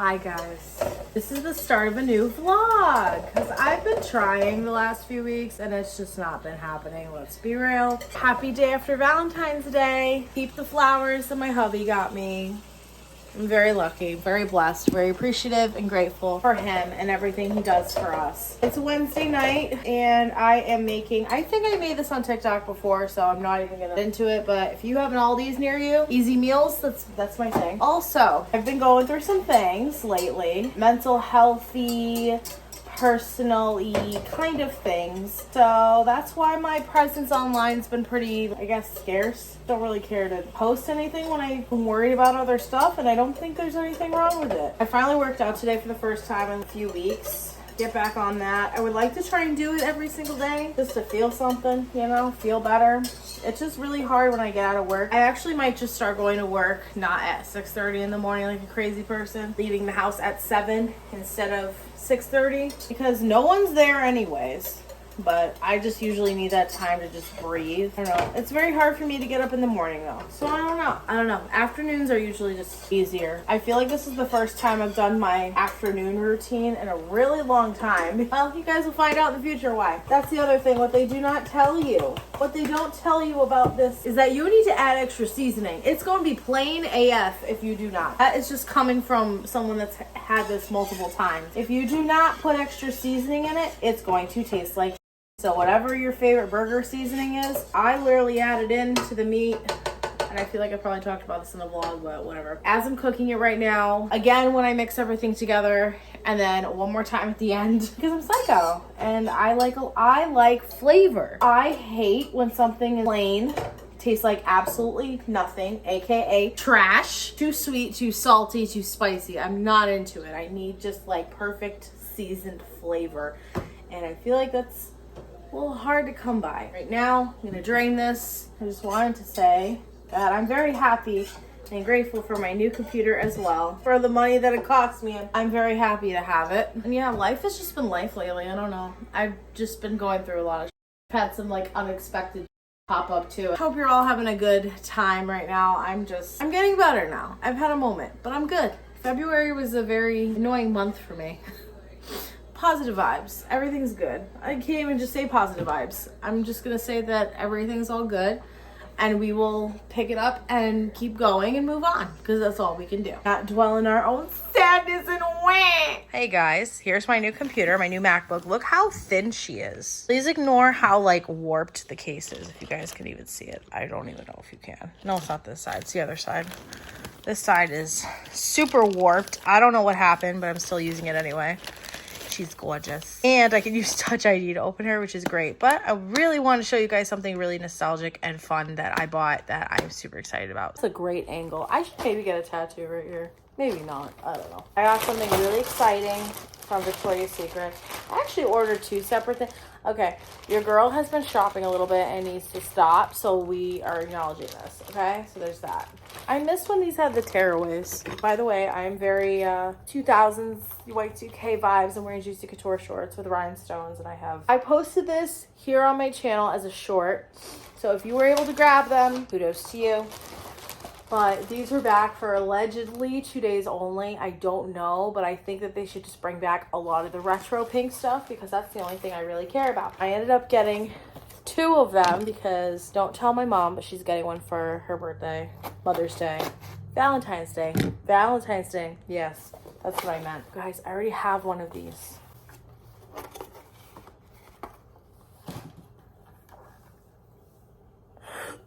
Hi guys, this is the start of a new vlog because I've been trying the last few weeks and it's just not been happening. Let's be real. Happy day after Valentine's Day. Keep the flowers that my hubby got me. I'm very lucky, very blessed, very appreciative and grateful for him and everything he does for us. It's Wednesday night and I am making, I think I made this on TikTok before, so I'm not even gonna get into it, but if you have an Aldi's near you, easy meals, that's my thing. Also, I've been going through some things lately, mental healthy, personal-y kind of things. So that's why my presence online's been pretty, I guess, scarce. Don't really care to post anything when I'm worried about other stuff, and I don't think there's anything wrong with it. I finally worked out today for the first time in a few weeks. Get back on that. I would like to try and do it every single day just to feel something, you know, feel better. It's just really hard when I get out of work. I actually might just start going to work not at 6:30 in the morning like a crazy person, leaving the house at 7 instead of 6:30 because no one's there anyways. But I just usually need that time to just breathe. I don't know. It's very hard for me to get up in the morning though. So I don't know. Afternoons are usually just easier. I feel like this is the first time I've done my afternoon routine in a really long time. Well, you guys will find out in the future why. That's the other thing. What they do not tell you. What they don't tell you about this is that you need to add extra seasoning. It's going to be plain AF if you do not. That is just coming from someone that's had this multiple times. If you do not put extra seasoning in it, it's going to taste like. So whatever your favorite burger seasoning is, I literally add it into the meat. And I feel like I probably talked about this in the vlog, but whatever. As I'm cooking it right now, again, when I mix everything together, and then one more time at the end, because I'm psycho. And I like flavor. I hate when something is plain, tastes like absolutely nothing, aka trash. Too sweet, too salty, too spicy. I'm not into it. I need just like perfect seasoned flavor. And I feel like that's a little hard to come by. Right now, I'm gonna drain this. I just wanted to say that I'm very happy and grateful for my new computer as well. For the money that it cost me, I'm very happy to have it. And yeah, life has just been life lately. I don't know. I've just been going through a lot of I've had some like unexpected pop up too. I hope you're all having a good time right now. I'm getting better now. I've had a moment, but I'm good. February was a very annoying month for me. Positive vibes. Everything's good. I can't even just say positive vibes. I'm just gonna say that everything's all good and we will pick it up and keep going and move on because that's all we can do. Not dwell in our own sadness and wah. Hey guys, here's my new computer, my new MacBook. Look how thin she is. Please ignore how like warped the case is, if you guys can even see it. I don't even know if you can. No, it's not this side, it's the other side. This side is super warped. I don't know what happened, but I'm still using it anyway. She's gorgeous. And I can use Touch ID to open her, which is great. But I really want to show you guys something really nostalgic and fun that I bought that I'm super excited about. It's a great angle. I should maybe get a tattoo right here. Maybe not. I don't know. I got something really exciting from Victoria's Secret. I actually ordered two separate things. Okay, your girl has been shopping a little bit and needs to stop, so we are acknowledging this, okay? So there's that. I missed when these had the tearaways. By the way, I'm very 2000s Y2K vibes. I'm wearing Juicy Couture shorts with rhinestones, and I posted this here on my channel as a short, so if you were able to grab them, kudos to you. But these were back for allegedly 2 days only. I don't know, but I think that they should just bring back a lot of the retro pink stuff because that's the only thing I really care about. I ended up getting two of them because don't tell my mom, but she's getting one for her birthday, Mother's Day, Valentine's Day. Valentine's Day. Yes, that's what I meant. Guys, I already have one of these.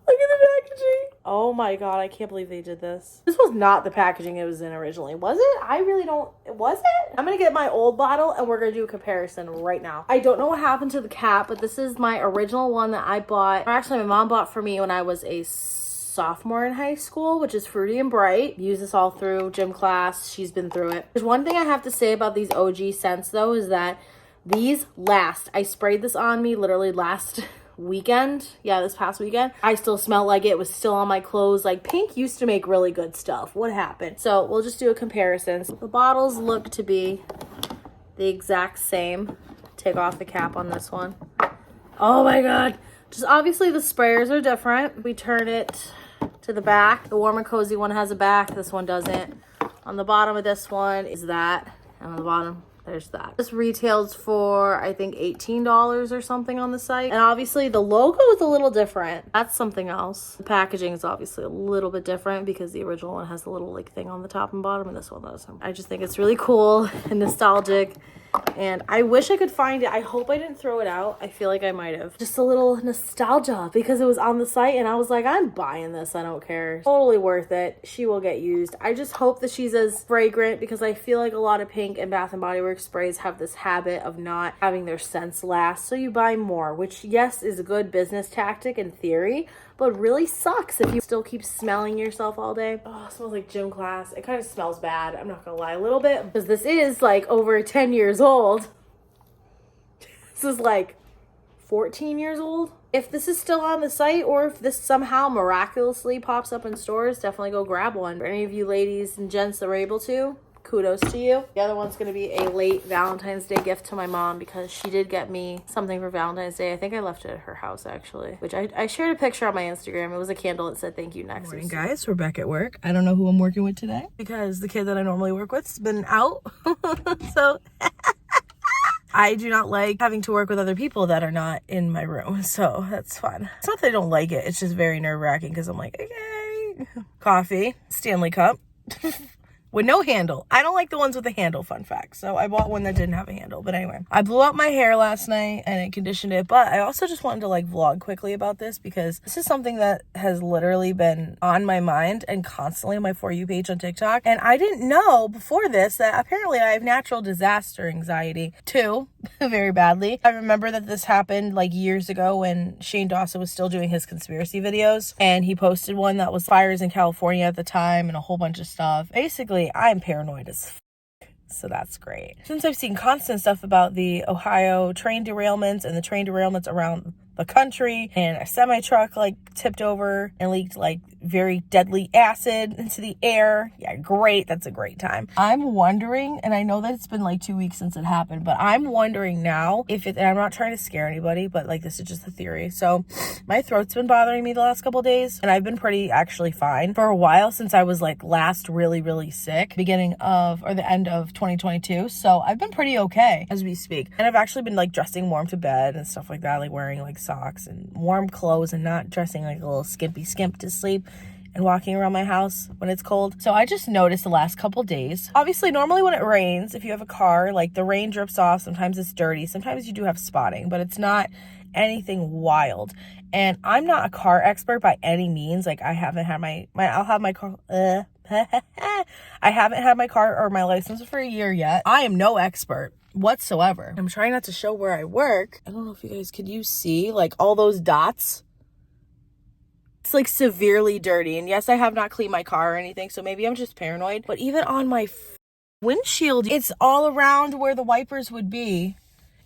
Look at the packaging. Oh my god, I can't believe they did this. This was not the packaging it was in originally, was it? I really don't, was it? I'm gonna get my old bottle and we're gonna do a comparison right now. I don't know what happened to the cap, but this is my original one that I bought, or actually my mom bought for me when I was a sophomore in high school, which is Fruity and Bright. Use this all through gym class. She's been through it. There's one thing I have to say about these OG scents though, is that these last. I sprayed this on me literally last weekend. Yeah, this past weekend. I still smell like it was still on my clothes. Like Pink used to make really good stuff. What happened? So we'll just do a comparison. The bottles look to be the exact same. Take off the cap on this one. Oh my god. Just obviously the sprayers are different. We turn it to the back. The Warm and Cozy one has a back. This one doesn't. On the bottom of this one is that, and on the bottom, there's that. This retails for, I think, $18 or something on the site. And obviously the logo is a little different. That's something else. The packaging is obviously a little bit different because the original one has a little like thing on the top and bottom, and this one doesn't. I just think it's really cool and nostalgic. And I wish I could find it. I hope I didn't throw it out. I feel like I might have. Just a little nostalgia because it was on the site and I was like, I'm buying this. I don't care. Totally worth it. She will get used. I just hope that she's as fragrant because I feel like a lot of Pink and Bath & Body Works sprays have this habit of not having their scents last. So you buy more, which yes, is a good business tactic in theory, but really sucks if you still keep smelling yourself all day. Oh, it smells like gym class. It kind of smells bad. I'm not gonna lie, a little bit, because this is like over 10 years old. This is like 14 years old. If this is still on the site or if this somehow miraculously pops up in stores, definitely go grab one. For any of you ladies and gents that were able to, kudos to you. The other one's going to be a late Valentine's Day gift to my mom because she did get me something for Valentine's Day. I think I left it at her house actually, which I shared a picture on my Instagram. It was a candle that said thank you next. Morning guys, we're back at work. I don't know who I'm working with today because the kid that I normally work with has been out. So I do not like having to work with other people that are not in my room. So that's fun. It's not that I don't like it. It's just very nerve-wracking because I'm like, okay. Coffee, Stanley cup. With no handle. I don't like the ones with a handle, fun fact. So I bought one that didn't have a handle. But anyway, I blew out my hair last night and I conditioned it. But I also just wanted to like vlog quickly about this because this is something that has literally been on my mind and constantly on my For You page on TikTok. And I didn't know before this that apparently I have natural disaster anxiety too, very badly. I remember that this happened like years ago when Shane Dawson was still doing his conspiracy videos. And he posted one that was fires in California at the time and a whole bunch of stuff. Basically, I'm paranoid as so that's great. Since I've seen constant stuff about the Ohio train derailments and the train derailments around the country, and a semi-truck like tipped over and leaked like very deadly acid into the air. Yeah, great. That's a great time. I'm wondering, and I know that it's been like 2 weeks since it happened, but I'm wondering now if it, and I'm not trying to scare anybody, but like this is just a theory. So my throat's been bothering me the last couple days and I've been pretty actually fine for a while since I was like last really sick, beginning of or the end of 2022. So I've been pretty okay as we speak. And I've actually been like dressing warm to bed and stuff like that, like wearing like socks and warm clothes and not dressing like a little skimpy skimp to sleep and walking around my house when it's cold. So I just noticed the last couple days, obviously normally when it rains, if you have a car, like the rain drips off, sometimes it's dirty, sometimes you do have spotting, but it's not anything wild. And I'm not a car expert by any means. Like I haven't had I'll have my car I haven't had my car or my license for a year yet. I am no expert whatsoever. I'm trying not to show where I work. I don't know if you guys, could you see like all those dots? It's like severely dirty. And yes, I have not cleaned my car or anything, so maybe I'm just paranoid. But even on my windshield, it's all around where the wipers would be.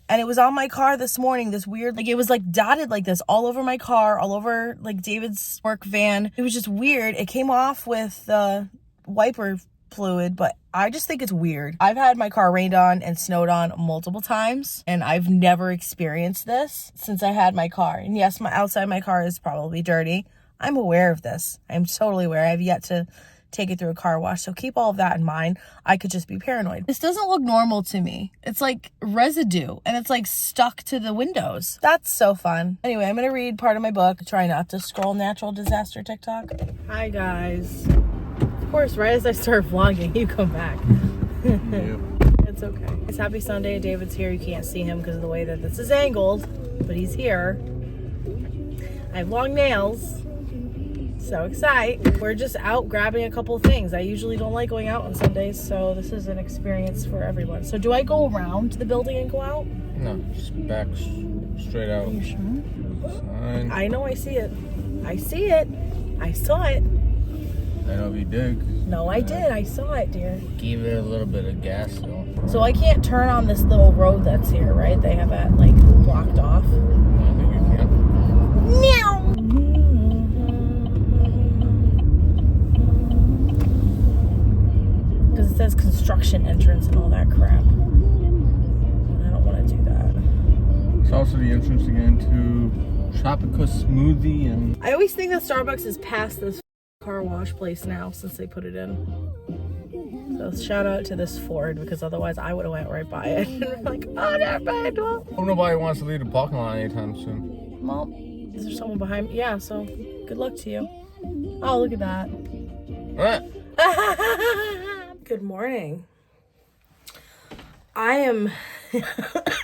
And it was on my car this morning, this weird, like it was like dotted like this all over my car, all over like David's work van. It was just weird. It came off with the wiper fluid, but I just think it's weird. I've had my car rained on and snowed on multiple times, and I've never experienced this since I had my car. And yes, my outside my car is probably dirty. I'm aware of this. I'm totally aware. I've yet to take it through a car wash, so keep all of that in mind. I could just be paranoid. This doesn't look normal to me. It's like residue, and it's like stuck to the windows. That's so fun. Anyway, I'm gonna read part of my book. Try not to scroll natural disaster TikTok. Hi guys. Of course, right as I start vlogging, you come back. Yep. It's okay. It's happy Sunday. David's here. You can't see him because of the way that this is angled, but he's here. I have long nails. So excited. We're just out grabbing a couple of things. I usually don't like going out on Sundays, so this is an experience for everyone. So do I go around the building and go out? No, just back straight out. Are you sure? Fine. I know, I see it. I see it. I saw it. I know you did. No, I did. I saw it, dear. Give it a little bit of gas, though. So I can't turn on this little road that's here, right? They have that, like, blocked off. I think you can. Meow! Because it says construction entrance and all that crap. I don't want to do that. It's also the entrance again to Tropical Smoothie and... I always think that Starbucks is past this car wash place now since they put it in. So shout out to this Ford, because otherwise I would have went right by it. And we're like, oh, never mind. Well, Hope nobody wants to leave the parking lot anytime soon. well, is there someone behind me? Yeah, so good luck to you. Oh, look at that. Good morning. I am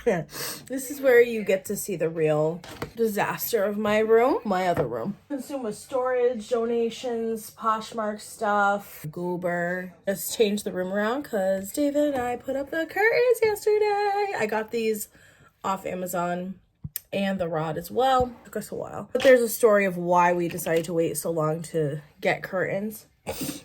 this is where you get to see the real disaster of my room, my other room. Consumed with storage, donations, Poshmark stuff, goober. Just changed the room around because David and I put up the curtains yesterday. I got these off Amazon and the rod as well. Took us a while. But there's a story of why we decided to wait so long to get curtains.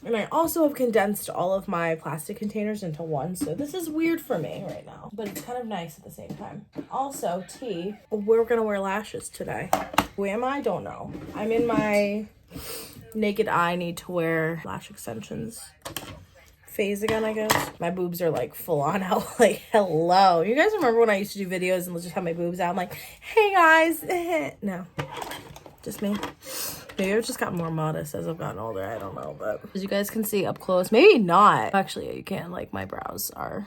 And I also have condensed all of my plastic containers into one, so this is weird for me right now, but it's kind of nice at the same time. Also, we're gonna wear lashes today. Who am I? Don't know. I'm in my naked eye need to wear lash extensions phase again, I guess. My boobs are like full on out, like, hello. You guys remember when I used to do videos and just have my boobs out? I'm like, hey guys. No, just me. Maybe I've just gotten more modest as I've gotten older. I don't know, but as you guys can see up close, maybe not. Actually, you can. Like, my brows are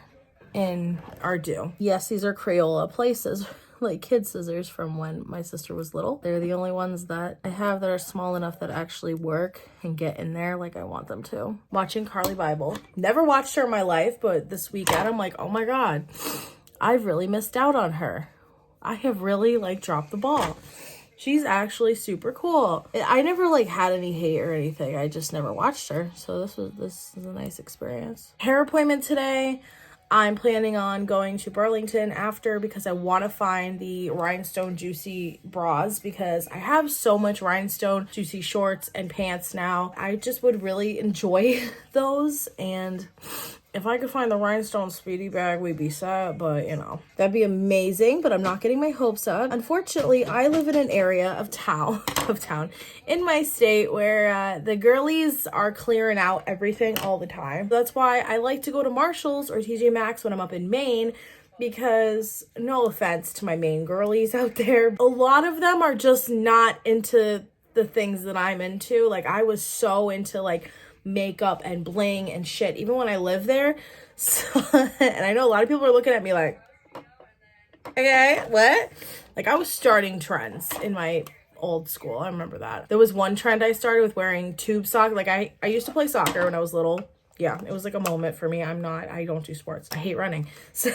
due. Yes, these are Crayola places, like kid scissors from when my sister was little. They're the only ones that I have that are small enough that actually work and get in there like I want them to. Watching Carly Bible. Never watched her in my life, but this weekend I'm like, oh my God, I've really missed out on her. I have really like dropped the ball. She's actually super cool. I never like had any hate or anything. I just never watched her. So this is a nice experience. Hair appointment today. I'm planning on going to Burlington after because I want to find the rhinestone juicy bras because I have so much rhinestone juicy shorts and pants now. I just would really enjoy those, and if I could find the rhinestone speedy bag, we'd be set, but you know, that'd be amazing, but I'm not getting my hopes up. Unfortunately, I live in an area of town in my state where the girlies are clearing out everything all the time. That's why I like to go to Marshall's or TJ Maxx when I'm up in Maine, because no offense to my Maine girlies out there, a lot of them are just not into the things that I'm into. Like, I was so into like makeup and bling and shit even when I lived there. So, and I know a lot of people are looking at me like, okay, what? Like, I was starting trends in my old school. I remember that. There was one trend I started with wearing tube socks. Like, I used to play soccer when I was little. Yeah, it was like a moment for me. I don't do sports. I hate running. So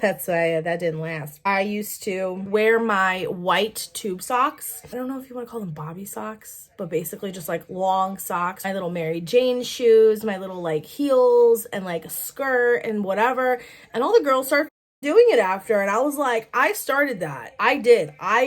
that's why that didn't last. I used to wear my white tube socks. I don't know if you want to call them bobby socks, but basically just like long socks. My little Mary Jane shoes, my little like heels and like a skirt and whatever. And all the girls started doing it after, and I was like, I started that. I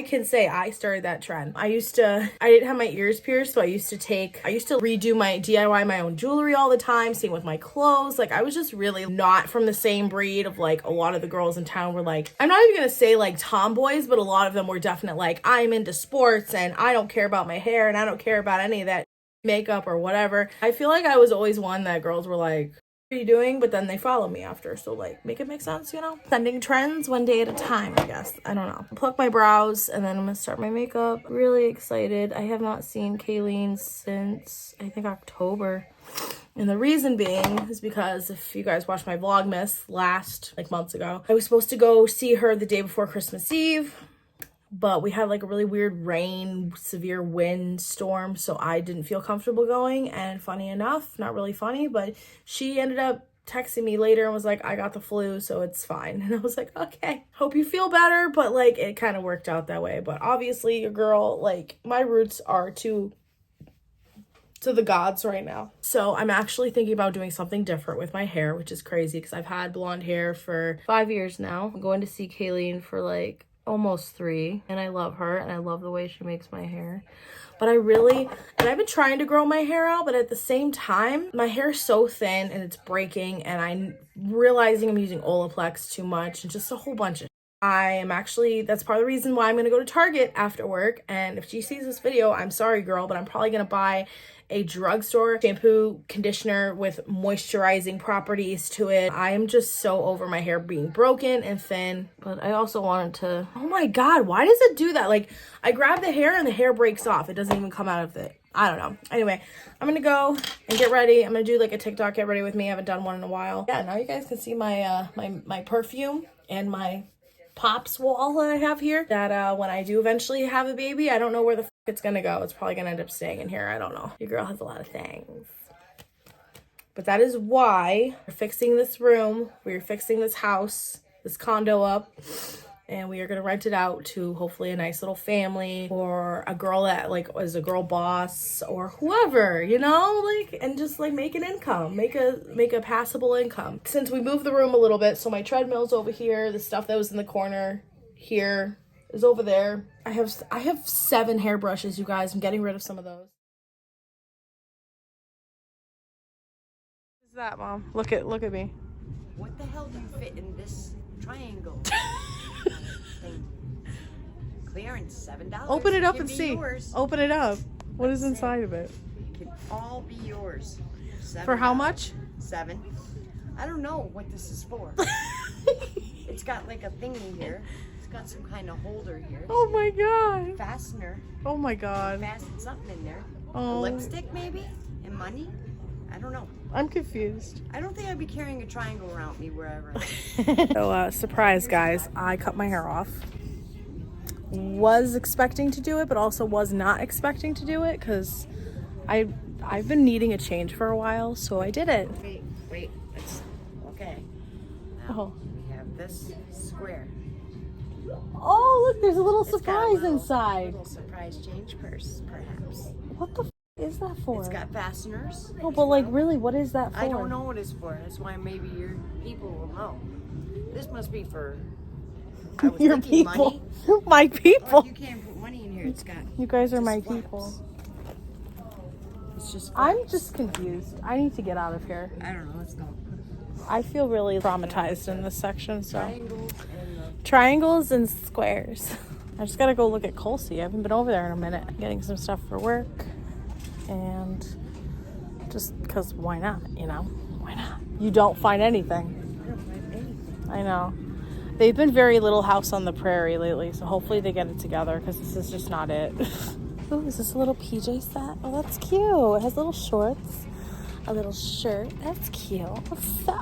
can say I started that trend. I didn't have my ears pierced, so I used to redo my DIY my own jewelry all the time, same with my clothes. Like, I was just really not from the same breed of like a lot of the girls in town were like, I'm not even gonna say like tomboys, but a lot of them were definite like, I'm into sports and I don't care about my hair and I don't care about any of that makeup or whatever. I feel like I was always one that girls were like, what are you doing? But then they follow me after, so like, make it make sense, you know? Sending trends one day at a time, I guess. I don't know. Pluck my brows and then I'm gonna start my makeup. Really excited. I have not seen Kayleen since I think October, and the reason being is because if you guys watched my Vlogmas last like months ago, I was supposed to go see her the day before Christmas Eve, but we had like a really weird rain, severe wind storm, so I didn't feel comfortable going. And funny enough, not really funny, but she ended up texting me later and was like, I got the flu, so it's fine. And I was like, okay, hope you feel better. But like, it kind of worked out that way. But obviously, your girl, like, my roots are to the gods right now. So I'm actually thinking about doing something different with my hair, which is crazy because I've had blonde hair for 5 years now. I'm going to see Kayleen for like almost 3, and I love her and I love the way she makes my hair. But I've been trying to grow my hair out, but at the same time, my hair is so thin and it's breaking, and I'm realizing I'm using Olaplex too much and just a whole bunch of that's part of the reason why I'm gonna go to Target after work. And if she sees this video, I'm sorry girl, but I'm probably gonna buy a drugstore shampoo conditioner with moisturizing properties to it. I am just so over my hair being broken and thin. But I also wanted to, oh my God, why does it do that? Like, I grab the hair and the hair breaks off. It doesn't even come out of it. I don't know. Anyway, I'm gonna go and get ready. I'm gonna do like a TikTok get ready with me. I haven't done one in a while. Yeah, now you guys can see my my perfume and my Pops wall that I have here. That when I do eventually have a baby, I don't know where the it's gonna go. It's probably gonna end up staying in here. I don't know. Your girl has a lot of things. But that is why we're fixing this room. We're fixing this house, this condo up. And we are going to rent it out to hopefully a nice little family or a girl that like is a girl boss or whoever, you know, like, and just like make an income, make a passable income. Since we moved the room a little bit, so my treadmill's over here, the stuff that was in the corner here is over there. I have 7 hairbrushes, you guys. I'm getting rid of some of those. What's that, Mom? Look at me. What the hell do you fit in this triangle? Clearance, $7. Open it up and be see. Yours. Open it up. What is inside of it? It can all be yours. For how much? 7. I don't know what this is for. It's got like a thing in here. It's got some kind of holder here. Oh my god. Fastener. Oh my god. Fasten something in there. Oh. A lipstick maybe? And money? I don't know. I'm confused. I don't think I'd be carrying a triangle around me wherever. So, surprise, guys. I cut my hair off. Was expecting to do it, but also was not expecting to do it because I've been needing a change for a while, so I did it. Wait. It's okay. Now we have this square. Oh, look, there's a little It's got surprise a inside. little surprise change purse, perhaps. What the is that for? It's got fasteners. Oh, but like, really, what is that for? I don't know what it's for. That's why maybe your people will know. This must be for I was Your thinking people. money. My people. Oh, you can't put money in here. It's got. You guys are just my flaps. people. It's just. I'm flaps. just confused. I need to get out of here. I don't know. Let's go. I feel really traumatized in this section, so. Triangles and the. Triangles and squares. I just gotta go look at Colsey. I haven't been over there in a minute. I'm getting some stuff for work. And just because why not, you know? Why not? You don't find anything. I don't find anything. I know. They've been very Little House on the Prairie lately, so hopefully they get it together because this is just not it. Ooh, is this a little PJ set? Oh, that's cute. It has little shorts, a little shirt. That's cute.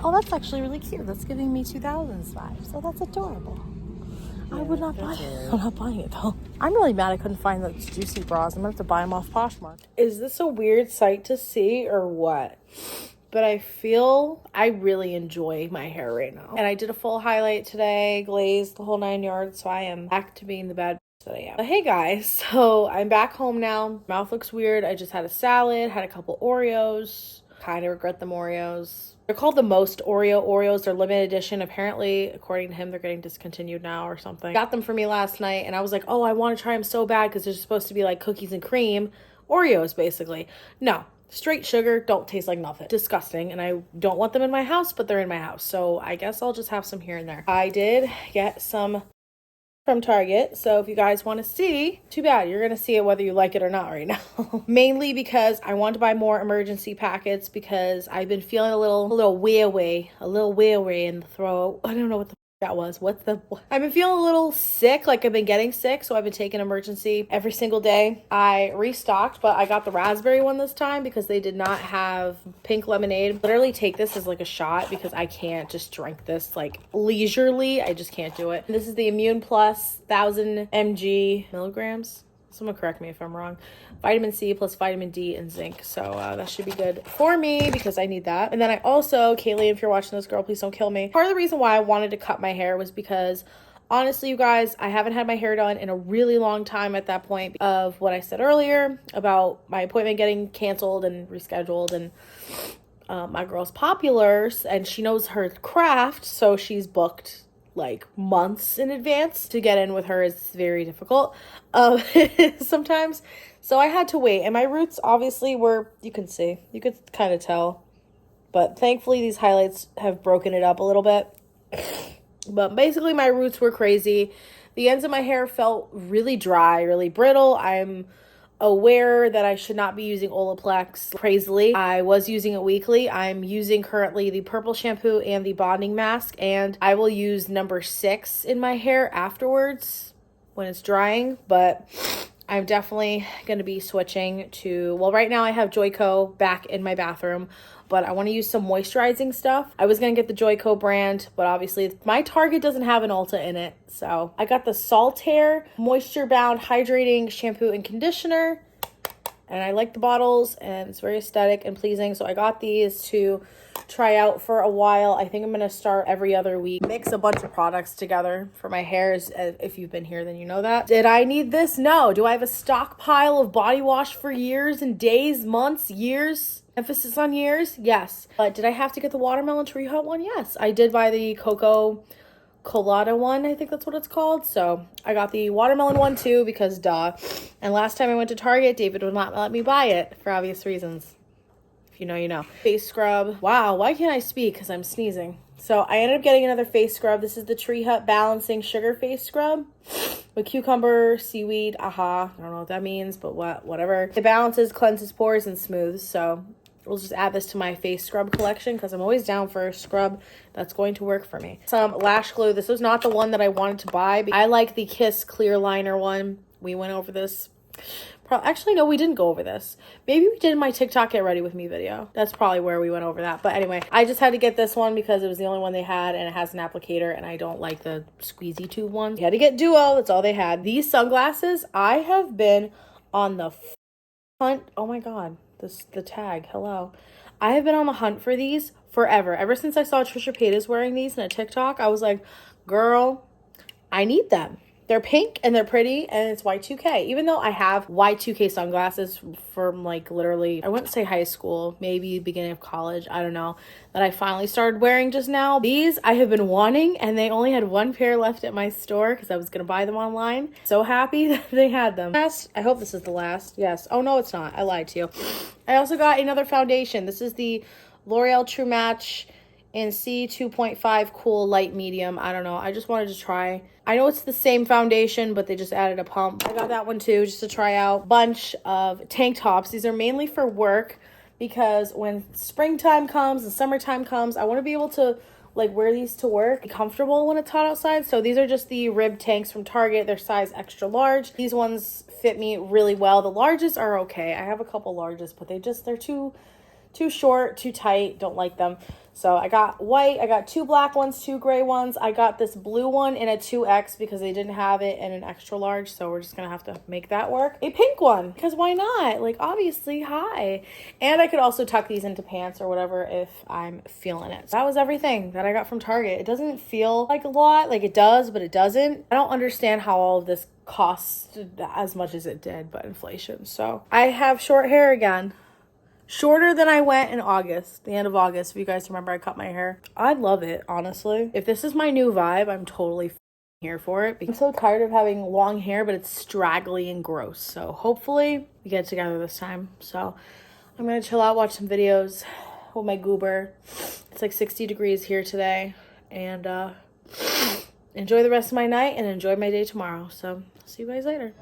Oh, that's actually really cute. That's giving me 2000s vibes. So that's adorable. I would not buy it. I'm not buying it though. I'm really mad I couldn't find those juicy bras. I'm gonna have to buy them off Poshmark. Is this a weird sight to see or what? But I feel I really enjoy my hair right now. And I did a full highlight today, glazed the whole 9 yards, so I am back to being the bad bitch that I am. But hey guys, so I'm back home now. Mouth looks weird. I just had a salad, had a couple Oreos. Kind of regret them Oreos. They're called the Most Oreos. They're limited edition. Apparently, according to him, they're getting discontinued now or something. Got them for me last night, and I was like, oh, I want to try them so bad because they're supposed to be like cookies and cream. Oreos, basically. No. Straight sugar, don't taste like nothing. Disgusting, and I don't want them in my house, but they're in my house, so I guess I'll just have some here and there. I did get some from Target, so if you guys want to see, too bad, you're gonna see it whether you like it or not right now. Mainly because I want to buy more emergency packets because I've been feeling a little weary in the throat. I don't know what the that was. I've been feeling a little sick, like I've been getting sick, so I've been taking emergency every single day. I restocked, but I got the raspberry one this time because they did not have pink lemonade. Literally take this as like a shot because I can't just drink this like leisurely. I just can't do it. This is the Immune Plus 1000 mg milligrams. Someone correct me if I'm wrong. Vitamin C plus vitamin D and zinc. So that should be good for me because I need that. And then I also, Kaylee, if you're watching this, girl, please don't kill me. Part of the reason why I wanted to cut my hair was because honestly, you guys, I haven't had my hair done in a really long time at that point of what I said earlier about my appointment getting canceled and rescheduled. And my girl's popular and she knows her craft. So she's booked like months in advance. To get in with her is very difficult sometimes. So I had to wait. And my roots obviously were, you can see, you could kind of tell. But thankfully these highlights have broken it up a little bit. But basically my roots were crazy. The ends of my hair felt really dry, really brittle. I'm aware that I should not be using Olaplex crazily. I was using it weekly. I'm using currently the purple shampoo and the bonding mask, and I will use number 6 in my hair afterwards when it's drying. But I'm definitely going to be switching to, well, right now I have Joico back in my bathroom, but I want to use some moisturizing stuff. I was going to get the Joico brand, but obviously my Target doesn't have an Ulta in it. So I got the Saltaire Moisture Bound Hydrating Shampoo and Conditioner. And I like the bottles and it's very aesthetic and pleasing. So I got these to try out for a while. I think I'm going to start every other week. Mix a bunch of products together for my hairs. If you've been here, then you know that. Did I need this? No. Do I have a stockpile of body wash for years and days, months, years? Emphasis on years? Yes. But did I have to get the watermelon tree hut one? Yes. I did buy the cocoa colada one, I think that's what it's called. So I got the watermelon one too because duh. And last time I went to Target, David would not let me buy it for obvious reasons. If you know, you know. Face scrub. Wow, why can't I speak? Because I'm sneezing. So I ended up getting another face scrub. This is the Tree Hut Balancing Sugar Face Scrub with cucumber, seaweed, aha. I don't know what that means, but whatever. It balances, cleanses pores, and smooths. So we'll just add this to my face scrub collection because I'm always down for a scrub that's going to work for me. Some lash glue. This was not the one that I wanted to buy. I like the Kiss clear liner one. We went over this. Actually, no, we didn't go over this. Maybe we did in my TikTok Get Ready With Me video. That's probably where we went over that. But anyway, I just had to get this one because it was the only one they had and it has an applicator and I don't like the squeezy tube ones. You had to get Duo. That's all they had. These sunglasses, I have been on the hunt. Oh my God. The tag. Hello. I have been on the hunt for these forever. Ever since I saw Trisha Paytas wearing these in a TikTok, I was like, girl, I need them. They're pink and they're pretty and it's Y2K. Even though I have Y2K sunglasses from like literally, I wouldn't say high school, maybe beginning of college, I don't know, that I finally started wearing just now. These I have been wanting and they only had one pair left at my store because I was going to buy them online. So happy that they had them. Last, I hope this is the last. Yes. Oh no, it's not. I lied to you. I also got another foundation. This is the L'Oreal True Match in C2.5 Cool Light Medium. I don't know. I just wanted to try. I know it's the same foundation, but they just added a pump. I got that one too, just to try out. Bunch of tank tops. These are mainly for work because when springtime comes and summertime comes, I want to be able to like wear these to work, be comfortable when it's hot outside. So these are just the rib tanks from Target. They're size extra large. These ones fit me really well. The larges are okay. I have a couple larges, but they're too short, too tight. Don't like them. So I got white, I got 2 black ones, 2 gray ones. I got this blue one in a 2X because they didn't have it in an extra large. So we're just going to have to make that work. A pink one, because why not? Like, obviously, hi. And I could also tuck these into pants or whatever if I'm feeling it. So that was everything that I got from Target. It doesn't feel like a lot. Like, it does, but it doesn't. I don't understand how all of this costs as much as it did, but inflation. So I have short hair again. Shorter than I went in August, the end of August. If you guys remember, I cut my hair. I love it, honestly. If this is my new vibe, I'm totally here for it. I'm so tired of having long hair, but it's straggly and gross. So hopefully we get together this time. So I'm going to chill out, watch some videos with my goober. It's like 60 degrees here today. And enjoy the rest of my night and enjoy my day tomorrow. So see you guys later.